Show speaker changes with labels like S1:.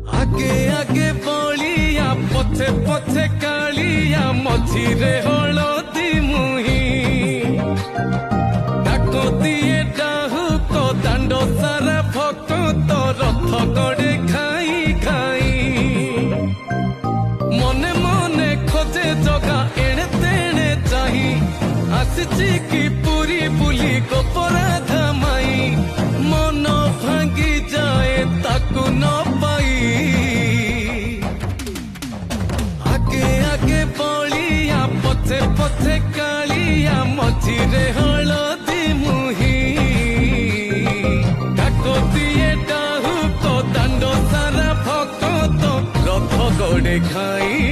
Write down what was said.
S1: आगे आगे बलिया पथे पथे कालिया मझिरे हलदी मुही डाक दिए डाहुक दांड सारा भक्त रथ गड़े खाई खाई मने मने खोजे जगा एणे तेणे चाही आसिची की पूरी बुली गोपराधा माई मन भांगी जाए ताकू न पाई आगे आगे बलिया पथे पथे कालिया मझिरे हलदी मुही डाक दिए डाहुक दांड सारा भक्त रथ गड़े खाई